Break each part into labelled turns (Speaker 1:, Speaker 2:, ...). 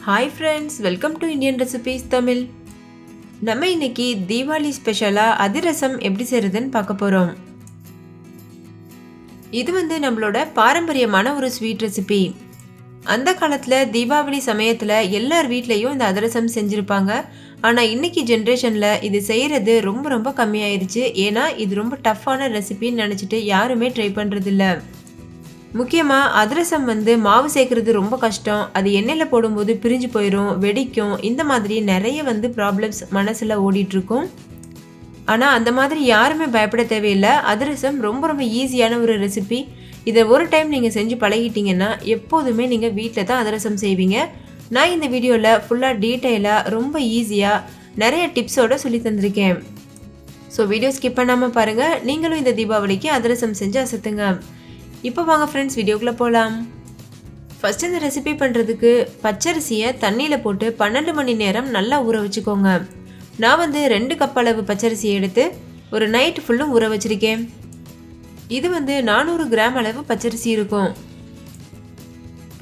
Speaker 1: Hi friends, welcome to Indian Recipes Tamil. நம்ம இன்னைக்கு தீபாவளி ஸ்பெஷலா அதிரசம் எப்படி செய்யறதுன்னு பார்க்க போறோம். இது நம்மளோட பாரம்பரியமான ஒரு ஸ்வீட் ரெசிபி. அந்த காலத்துல தீபாவளி சமயத்துல எல்லார் வீட்லயும் இந்த அதிரசம் செஞ்சிருப்பாங்க. ஆனா இன்னைக்கு ஜெனரேஷன்ல இது செய்யறது ரொம்ப கம்மியாயிருச்சு. ஏன்னா இது ரொம்ப டஃப்பான ரெசிபின்னு நினைச்சிட்டு யாருமே ட்ரை பண்றது இல்ல. முக்கியமா அதிரசம் மாவு சேர்க்கறது ரொம்ப கஷ்டம். அது எண்ணெயில போடும்போது பிரிஞ்சு போயிடும், வெடிக்கும். இந்த மாதிரி நிறைய ப்ராப்ளம்ஸ் மனசுல ஓடிட்டு இருக்கும். ஆனா அந்த மாதிரி யாருமே பயப்பட தேவையில்லை. அதிரசம் ரொம்ப ஈஸியான ஒரு ரெசிபி. இதை ஒரு டைம் நீங்க செஞ்சு பழகிட்டீங்கன்னா எப்போதுமே நீங்க வீட்டில் தான் அதிரசம் செய்வீங்க. நான் இந்த வீடியோல ஃபுல்லா டீட்டெயிலா ரொம்ப ஈஸியா நிறைய டிப்ஸோட சொல்லி தந்திருக்கேன். ஸோ வீடியோ ஸ்கிப் பண்ணாம பாருங்க. நீங்களும் இந்த தீபாவளிக்கு அதிரசம் செஞ்சு அசத்துங்க. இப்போ வாங்க ஃப்ரெண்ட்ஸ் வீடியோக்குள்ளே போகலாம். ஃபஸ்ட்டு இந்த ரெசிபி பண்ணுறதுக்கு பச்சரிசியை தண்ணியில் போட்டு 12 மணி நேரம் நல்லா ஊற வச்சுக்கோங்க. நான் 2 கப் அளவு பச்சரிசியை எடுத்து ஒரு நைட் ஃபுல்லும் ஊற வச்சுருக்கேன். இது 400 கிராம் அளவு பச்சரிசி இருக்கும்.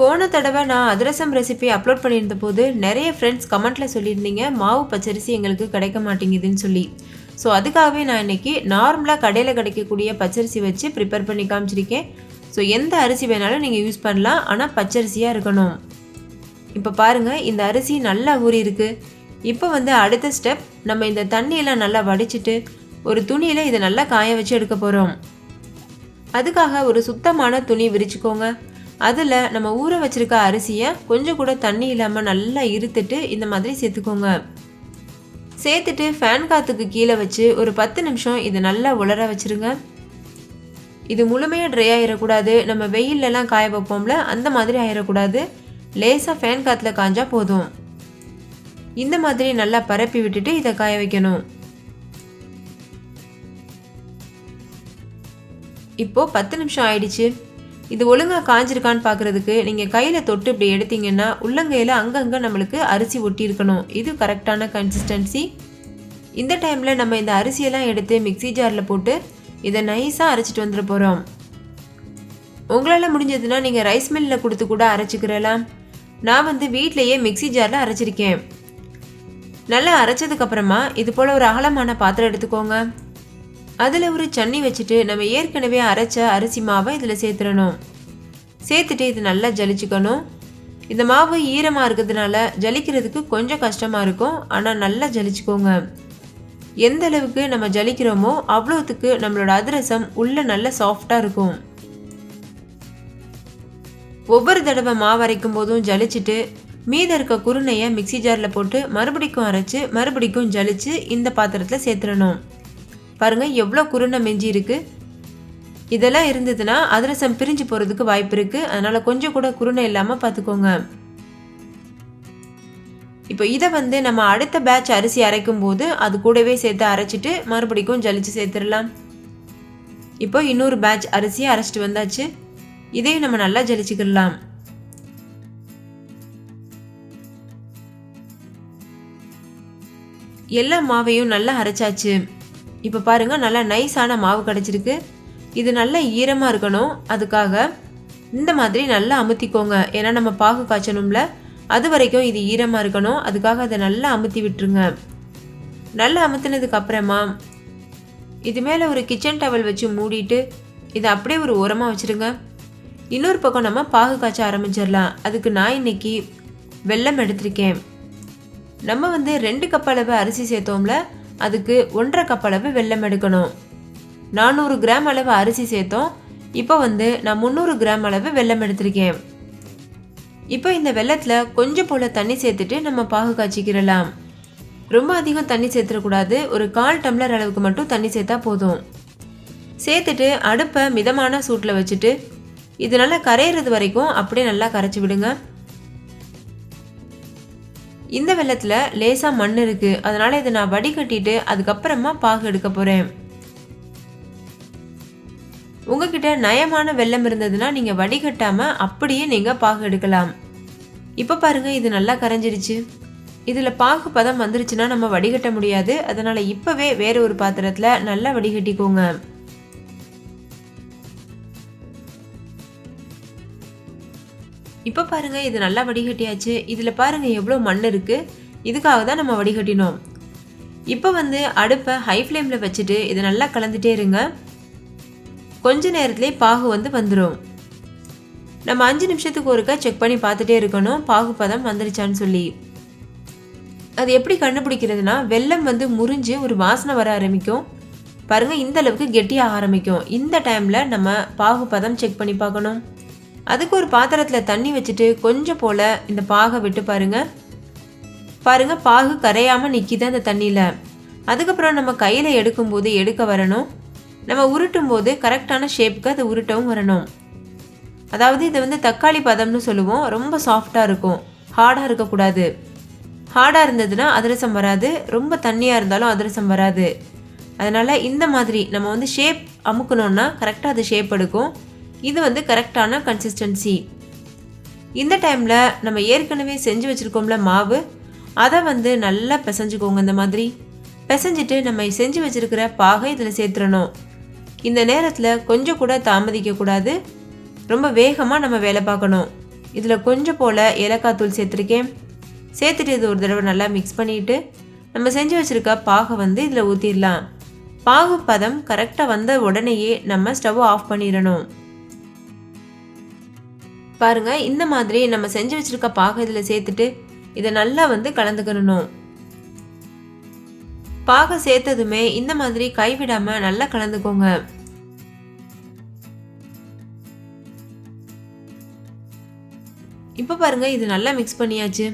Speaker 1: போன தடவை நான் அதிரசம் ரெசிபி அப்லோட் பண்ணியிருந்த போது நிறைய ஃப்ரெண்ட்ஸ் கமெண்ட்டில் சொல்லியிருந்தீங்க மாவு பச்சரிசி எங்களுக்கு கிடைக்க மாட்டேங்குதுன்னு சொல்லி. ஸோ அதுக்காகவே நான் இன்றைக்கி நார்மலாக கடையில் கிடைக்கக்கூடிய பச்சரிசி வச்சு ப்ரிப்பேர் பண்ணி காமிச்சிருக்கேன். ஸோ எந்த அரிசி வேணாலும் நீங்கள் யூஸ் பண்ணலாம், ஆனால் பச்சரிசியாக இருக்கணும். இப்போ பாருங்கள், இந்த அரிசி நல்லா ஊறி இருக்குது. இப்போ அடுத்த ஸ்டெப், நம்ம இந்த தண்ணியெல்லாம் நல்லா வடிச்சிட்டு ஒரு துணியில் இதை நல்லா காய வச்சு எடுக்க போகிறோம். அதுக்காக ஒரு சுத்தமான துணி விரிச்சுக்கோங்க. அதில் நம்ம ஊற வச்சுருக்க அரிசியை கொஞ்சம் கூட தண்ணி இல்லாமல் நல்லா இருத்துட்டு இந்த மாதிரி சேர்த்துக்கோங்க. சேர்த்துட்டு ஃபேன் காற்றுக்கு கீழே வச்சு ஒரு 10 நிமிஷம் இதை நல்லா உலர வச்சுருங்க. இது முழுமையாக ட்ரை ஆகிடக்கூடாது. நம்ம வெயிலெலாம் காய வைப்போம்ல, அந்த மாதிரி ஆகிடக்கூடாது. லேசாக ஃபேன் காற்றுல காஞ்சா போதும். இந்த மாதிரி நல்லா பரப்பி விட்டுட்டு இதை காய வைக்கணும். இப்போது 10 நிமிஷம் ஆயிடுச்சு. இது ஒழுங்காக காஞ்சிருக்கான்னு பார்க்குறதுக்கு நீங்கள் கையில் தொட்டு இப்படி எடுத்தீங்கன்னா உள்ளங்கையில் அங்கங்கே நம்மளுக்கு அரிசி ஒட்டி இருக்கணும். இது கரெக்டான கன்சிஸ்டன்சி. இந்த டைமில் நம்ம இந்த அரிசியெல்லாம் எடுத்து மிக்சி ஜாரில் போட்டு இதை நைஸாக அரைச்சிட்டு வந்துட போகிறோம். உங்களால் முடிஞ்சதுன்னா நீங்கள் ரைஸ் மில்லில் கொடுத்து கூட அரைச்சிக்கிறலாம். நான் வீட்டிலையே மிக்சி ஜாரில் அரைச்சிருக்கேன். நல்லா அரைச்சதுக்கப்புறமா இது போல் ஒரு அகலமான பாத்திரம் எடுத்துக்கோங்க. அதில் ஒரு சன்னி வச்சுட்டு நம்ம ஏற்கனவே அரைச்ச அரிசி மாவை இதில் சேர்த்துடணும். சேர்த்துட்டு இது நல்லா ஜலிச்சுக்கணும். இந்த மாவு ஈரமாக இருக்கிறதுனால ஜலிக்கிறதுக்கு கொஞ்சம் கஷ்டமாக இருக்கும், ஆனால் நல்லா ஜலிச்சுக்கோங்க. எந்த அளவுக்கு நம்ம ஜலிக்கிறோமோ அவ்வளோத்துக்கு நம்மளோட அதிரசம் உள்ள நல்ல சாஃப்டாக இருக்கும். ஒவ்வொரு தடவை மாவு அரைக்கும் போதும் ஜலிச்சுட்டு மீத இருக்க குருணையை மிக்சி ஜாரில் போட்டு மறுபடிக்கும் அரைச்சி மறுபடிக்கும் ஜலிச்சு இந்த பாத்திரத்தில் சேர்த்துடணும். பாருங்கள் எவ்வளோ குருணை மெஞ்சி இருக்குது. இதெல்லாம் இருந்ததுன்னா அதிரசம் பிரிஞ்சு போகிறதுக்கு வாய்ப்பு இருக்குது. அதனால் கொஞ்சம் கூட குருணை இல்லாமல் பார்த்துக்கோங்க. இப்போ இதை நம்ம அடுத்த பேட்ச் அரிசி அரைக்கும் போது அது கூடவே சேர்த்து அரைச்சிட்டு மறுபடிக்கும் ஜலிச்சு சேர்த்துடலாம். இப்போ இன்னொரு பேட்ச் அரிசியை அரைச்சிட்டு வந்தாச்சு. இதையும் நம்ம நல்லா ஜலிச்சுக்கிடலாம். எல்லா மாவையும் நல்லா அரைச்சாச்சு. இப்போ பாருங்கள், நல்லா நைஸான மாவு கிடச்சிருக்கு. இது நல்லா ஈரமாக இருக்கணும். அதுக்காக இந்த மாதிரி நல்லா அமுத்திக்கோங்க. ஏன்னா நம்ம பாகு காய்ச்சணும்ல, அது வரைக்கும் இது ஈரமாக இருக்கணும். அதுக்காக அதை நல்லா அமுத்தி விட்டுருங்க. நல்லா அமுத்தினதுக்கு அப்புறமா இது மேலே ஒரு கிச்சன் டவல் வச்சு மூடிட்டு இதை அப்படியே ஒரு ஓரமாக வச்சுருங்க. இன்னொரு பக்கம் நம்ம பாகு காய்ச்ச ஆரம்பிச்சிடலாம். அதுக்கு நான் இன்னைக்கு வெல்லம் எடுத்திருக்கேன். நம்ம 2 கப் அளவு அரிசி சேர்த்தோம்ல, அதுக்கு 1.5 கப் அளவு வெல்லம் எடுக்கணும். 400 கிராம் அளவு அரிசி சேர்த்தோம். இப்போ நான் 300 கிராம் அளவு வெல்லம் எடுத்திருக்கேன். இப்போ இந்த வெல்லத்தில் கொஞ்சம் போல் தண்ணி சேர்த்துட்டு நம்ம பாகு காய்ச்சிக்கிறலாம். ரொம்ப அதிகம் தண்ணி சேர்த்துடக்கூடாது. ஒரு 1/4 டம்ளர் அளவுக்கு மட்டும் தண்ணி சேர்த்தா போதும். சேர்த்துட்டு அடுப்பை மிதமான சூட்டில் வச்சுட்டு இது நல்லா கரையிறது வரைக்கும் அப்படியே நல்லா கரைச்சி விடுங்க. இந்த வெல்லத்தில் லேசாக மண் இருக்குது, அதனால் இதை நான் வடிகட்டிட்டு அதுக்கப்புறமா பாகு எடுக்க போகிறேன். உங்ககிட்ட நயமான வெல்லம் இருந்ததுன்னா நீங்கள் வடிகட்டாமல் அப்படியே நீங்கள் பாகு எடுக்கலாம். இப்போ பாருங்கள், இது நல்லா கரைஞ்சிருச்சு. இதில் பாகு பதம் வந்துருச்சுன்னா நம்ம வடிகட்ட முடியாது. அதனால் இப்போவே வேறு ஒரு பாத்திரத்தில் நல்லா வடிகட்டிக்கோங்க. இப்போ பாருங்க இது நல்லா வடிகட்டியாச்சு. இதில் பாருங்க எவ்வளோ மண் இருக்கு. இதுக்காக தான் நம்ம வடிகட்டினோம். இப்போ வந்து அடுப்பை ஹை ஃப்ளேமில் வச்சுட்டு இதை நல்லா கலந்துட்டே இருங்க. கொஞ்ச நேரத்துலேயே பாகு வந்து வந்துடும். நம்ம 5 நிமிஷத்துக்கு ஒருக்கா செக் பண்ணி பார்த்துட்டே இருக்கணும் பாகு பதம் வந்துருச்சான்னு சொல்லி. அது எப்படி கண்டுபிடிக்கிறதுனா, வெல்லம் வந்து முறிஞ்சு ஒரு வாசனை வர ஆரம்பிக்கும் பாருங்க. இந்த அளவுக்கு கெட்டியாக ஆரம்பிக்கும். இந்த டைமில் நம்ம பாகு பதம் செக் பண்ணி பார்க்கணும். அதுக்கு ஒரு பாத்திரத்தில் தண்ணி வச்சுட்டு கொஞ்சம் போல் இந்த பாகை விட்டு பாருங்கள். பாகு கரையாமல் நிற்கிது அந்த தண்ணியில். அதுக்கப்புறம் நம்ம கையில் எடுக்கும்போது எடுக்க வரணும். நம்ம உருட்டும் போது கரெக்டான ஷேப்புக்கு அது உருட்டவும் வரணும். அதாவது இதை வந்து தக்காளி பதம்னு சொல்லுவோம். ரொம்ப சாஃப்டாக இருக்கும், ஹார்டாக இருக்கக்கூடாது. ஹார்டாக இருந்ததுன்னா அதிரசம் வராது, ரொம்ப தண்ணியாக இருந்தாலும் அதிரசம் வராது. அதனால் இந்த மாதிரி நம்ம வந்து ஷேப் அமுக்கணுன்னா கரெக்டாக அது ஷேப் எடுக்கும். இது வந்து கரெக்டான கன்சிஸ்டன்சி. இந்த டைமில் நம்ம ஏற்கனவே செஞ்சு வச்சுருக்கோம்ல மாவு, அதை வந்து நல்லா பிசைஞ்சுக்கோங்க. இந்த மாதிரி பிசைஞ்சிட்டு நம்ம செஞ்சு வச்சுருக்கிற பாகை இதில் சேர்த்துடணும். இந்த நேரத்தில் கொஞ்சம் கூட தாமதிக்கக்கூடாது, ரொம்ப வேகமாக நம்ம வேலை பார்க்கணும். இதில் கொஞ்சம் போல் ஏலக்காய் தூள் சேர்த்துருக்கேன். சேர்த்துட்டு இது ஒரு தடவை நல்லா மிக்ஸ் பண்ணிவிட்டு நம்ம செஞ்சு வச்சுருக்க பாகை வந்து இதில் ஊற்றிடலாம். பாகு பதம் கரெக்டாக வந்த உடனேயே நம்ம ஸ்டவ் ஆஃப் பண்ணிடணும். பாருங்கள், இந்த மாதிரி நம்ம செஞ்சு வச்சுருக்க பாகை இதில் சேர்த்துட்டு இதை நல்லா வந்து கலந்துக்கணும். பாகை சேர்த்ததுமே இந்த மாதிரி கைவிடாமல் நல்லா கலந்துக்கோங்க. இப்போ பாருங்க, இது நல்லா மிக்ஸ் பண்ணியாச்சு.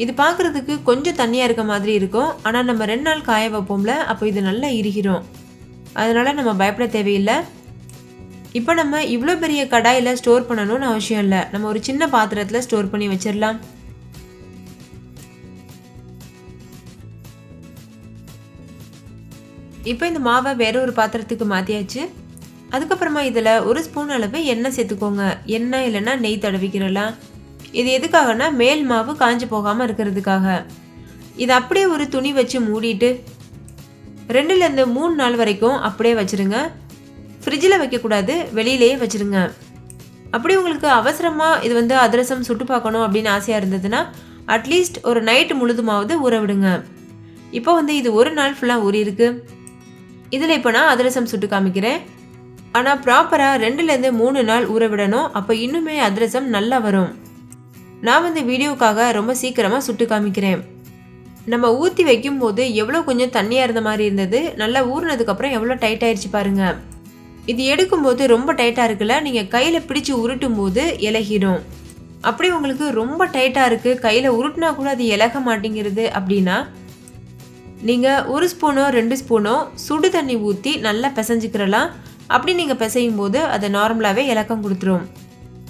Speaker 1: இது பார்க்குறதுக்கு கொஞ்சம் தண்ணியாக இருக்க மாதிரி இருக்கும். ஆனால் நம்ம 2 நாள் காய வைப்போம்ல, அப்போ இது நல்லா இறுகிரும். அதனால் நம்ம பயப்பட தேவையில்லை. இப்போ நம்ம இவ்வளோ பெரிய கடாயில் ஸ்டோர் பண்ணணும்னு அவசியம் இல்லை. நம்ம ஒரு சின்ன பாத்திரத்தில் ஸ்டோர் பண்ணி வச்சிடலாம். இப்போ இந்த மாவை வேற ஒரு பாத்திரத்துக்கு மாற்றியாச்சு. அதுக்கப்புறமா இதில் 1 ஸ்பூன் அளவு எண்ணெய் சேர்த்துக்கோங்க. எண்ணெய் இல்லைன்னா நெய் தடவிக்கிறலாம். இது எதுக்காகனா மேல் மாவு காஞ்சி போகாமல் இருக்கிறதுக்காக. இது அப்படியே ஒரு துணி வச்சு மூடிட்டு 2லேருந்து 3 நாள் வரைக்கும் அப்படியே வச்சுருங்க. ஃப்ரிட்ஜில் வைக்கக்கூடாது, வெளியிலேயே வச்சுருங்க. அப்படி உங்களுக்கு அவசரமாக இது வந்து அதிரசம் சுட்டு பார்க்கணும் அப்படின்னு ஆசையாக இருந்ததுன்னா அட்லீஸ்ட் ஒரு நைட்டு முழுதுமாவது ஊற விடுங்க. இப்போ வந்து இது 1 நாள் ஃபுல்லாக ஊறி இருக்கு. இதில் இப்போ நான் அதிரசம் சுட்டு காமிக்கிறேன். ஆனால் ப்ராப்பராக 2லேருந்து 3 நாள் ஊற விடணும். அப்போ இன்னுமே அதிரசம் நல்லா வரும். நான் வந்து வீடியோக்காக ரொம்ப சீக்கிரமாக சுட்டு காமிக்கிறேன். நம்ம ஊற்றி வைக்கும்போது எவ்வளோ கொஞ்சம் தண்ணியாக இருந்த மாதிரி இருந்தது, நல்லா ஊறினதுக்கப்புறம் எவ்வளோ டைட் ஆயிடுச்சு பாருங்கள். இது எடுக்கும்போது ரொம்ப டைட்டாக இருக்குல்ல, நீங்கள் கையில் பிடிச்சி உருட்டும் போது இலகிடும். அப்படி உங்களுக்கு ரொம்ப டைட்டாக இருக்குது, கையில் உருட்டினா கூட அது இலக மாட்டேங்கிறது அப்படின்னா நீங்கள் 1 ஸ்பூனோ 2 ஸ்பூனோ சுடு தண்ணி ஊற்றி நல்லா பிசைஞ்சிக்கிறலாம். அப்படி நீங்கள் பிசையும் போது அதை நார்மலாகவே இலக்கம் கொடுத்துரும்.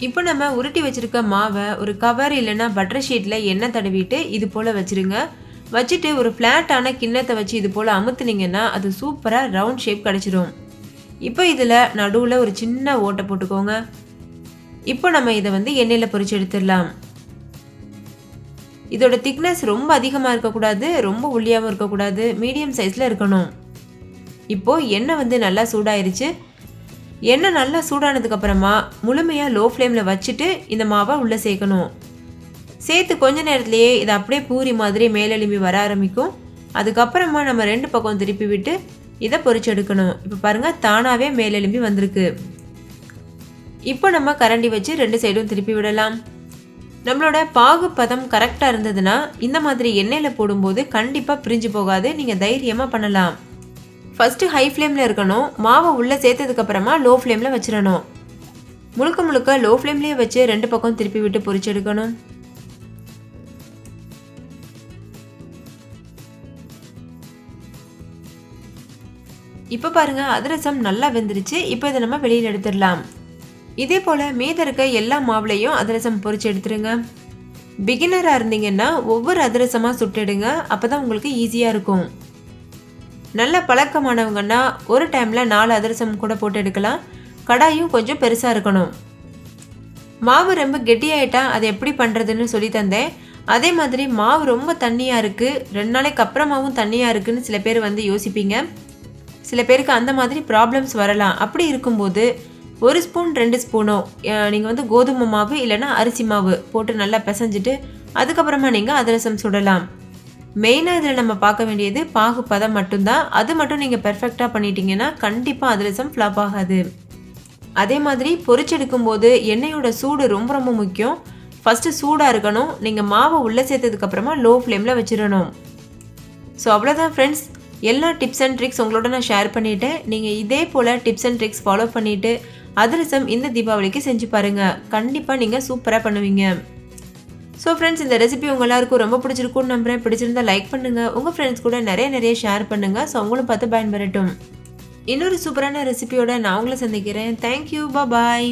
Speaker 1: இப்போ நம்ம உருட்டி வச்சுருக்க மாவை ஒரு கவர் இல்லைன்னா பட்டர் ஷீட்டில் எண்ணெய் தடவிட்டு இது போல் வச்சுருங்க. வச்சுட்டு ஒரு ஃப்ளாட்டான கிண்ணத்தை வச்சு இது போல் அமுத்துனீங்கன்னா அது சூப்பராக ரவுண்ட் ஷேப் கிடச்சிரும். இப்போ இதில் நடுவில் ஒரு சின்ன ஓட்டை போட்டுக்கோங்க. இப்போ நம்ம இதை வந்து எண்ணெயில் பொரிச்சு எடுத்துடலாம். இதோட திக்னஸ் ரொம்ப அதிகமாக இருக்கக்கூடாது, ரொம்ப ஒல்லியாகவும் இருக்கக்கூடாது, மீடியம் சைஸில் இருக்கணும். இப்போது எண்ணெய் வந்து நல்லா சூடாயிருச்சு. எண்ணெய் நல்லா சூடானதுக்கப்புறமா முழுமையாக லோ ஃப்ளேமில் வச்சுட்டு இந்த மாவை உள்ளே சேர்க்கணும். சேர்த்து கொஞ்ச நேரத்துலேயே இதை அப்படியே பூரி மாதிரி மேலெலும்பி வர ஆரம்பிக்கும். அதுக்கப்புறமா நம்ம 2 பக்கம் திருப்பி விட்டு இதை பொரிச்சு எடுக்கணும். இப்போ பாருங்கள், தானாகவே மேலெலும்பி வந்திருக்கு. இப்போ நம்ம கரண்டி வச்சு 2 சைடும் திருப்பி விடலாம். நம்மளோட பாகு பதம் கரெக்டாக இருந்ததுன்னா இந்த மாதிரி எண்ணெயில் போடும்போது கண்டிப்பாக பிரிஞ்சு போகாது. நீங்கள் தைரியமாக பண்ணலாம். ஃபஸ்ட்டு ஹை ஃப்ளேமில் இருக்கணும். மாவை உள்ளே சேர்த்ததுக்கப்புறமா லோ ஃப்ளேமில் வச்சிடணும். முழுக்க முழுக்க லோ ஃப்ளேம்லேயே வச்சு 2 பக்கம் திருப்பி விட்டு பொரிச்சு எடுக்கணும். இப்போ பாருங்கள், அதிரசம் நல்லா வெந்துருச்சு. இப்போ இதை நம்ம வெளியில் எடுத்துடலாம். இதே போல் மீத இருக்க எல்லா மாவுலையும் அதிரசம் பொரிச்சு எடுத்துருங்க. பிகினராக இருந்தீங்கன்னா ஒவ்வொரு அதிரசமாக சுட்டுடுங்க. அப்போ தான் உங்களுக்கு ஈஸியாக இருக்கும். நல்ல பழக்கமானவங்கன்னா ஒரு டைமில் 4 அதிரசம் கூட போட்டு எடுக்கலாம். கடாயும் கொஞ்சம் பெருசாக இருக்கணும். மாவு ரொம்ப கெட்டியாயிட்டா அதை எப்படி பண்ணுறதுன்னு சொல்லி தந்தேன். அதே மாதிரி மாவு ரொம்ப தண்ணியாக இருக்குது, 2 நாளைக்கு அப்புறமாவும் தண்ணியாக இருக்குதுன்னு சில பேர் வந்து யோசிப்பீங்க. சில பேருக்கு அந்த மாதிரி ப்ராப்ளம்ஸ் வரலாம். அப்படி இருக்கும்போது 1 ஸ்பூன் 2 ஸ்பூனோ நீங்கள் வந்து கோதுமை மாவு இல்லைன்னா அரிசி மாவு போட்டு நல்லா பிசைஞ்சிட்டு அதுக்கப்புறமா நீங்கள் அதிரசம் சுடலாம். மெயினாக இதில் நம்ம பார்க்க வேண்டியது பாகு பதம் மட்டும்தான். அது மட்டும் நீங்கள் பெர்ஃபெக்டாக பண்ணிட்டீங்கன்னா கண்டிப்பாக அதிரசம் ஃப்ளாப் ஆகாது. அதே மாதிரி பொரிச்செடுக்கும் போது எண்ணெயோட சூடு ரொம்ப ரொம்ப முக்கியம். ஃபஸ்ட்டு சூடாக இருக்கணும். நீங்கள் மாவை உள்ளே சேர்த்ததுக்கப்புறமா லோ ஃப்ளேமில் வச்சிடணும். ஸோ அவ்வளோதான் ஃப்ரெண்ட்ஸ், எல்லா டிப்ஸ் அண்ட் ட்ரிக்ஸ் உங்களோட நான் ஷேர் பண்ணிவிட்டேன். நீங்கள் இதே போல் டிப்ஸ் அண்ட் ட்ரிக்ஸ் ஃபாலோ பண்ணிவிட்டு அதிரசம் இந்த தீபாவளிக்கு செஞ்சு பாருங்கள். கண்டிப்பாக நீங்கள் சூப்பராக பண்ணுவீங்க. ஸோ ஃப்ரெண்ட்ஸ், இந்த ரெசிபி உங்கள் எல்லாருக்கும் ரொம்ப பிடிச்சிருக்கும்னு நம்புகிறேன். பிடிச்சிருந்தா லைக் பண்ணுங்கள், உங்கள் ஃப்ரெண்ட்ஸ் கூட நிறைய ஷேர் பண்ணுங்கள். ஸோ அவங்களும் பார்த்து பயன்பெறட்டும். இன்னொரு சூப்பரான ரெசிபியோட நான் உங்களை சந்திக்கிறேன். தேங்க்யூ, பாய்.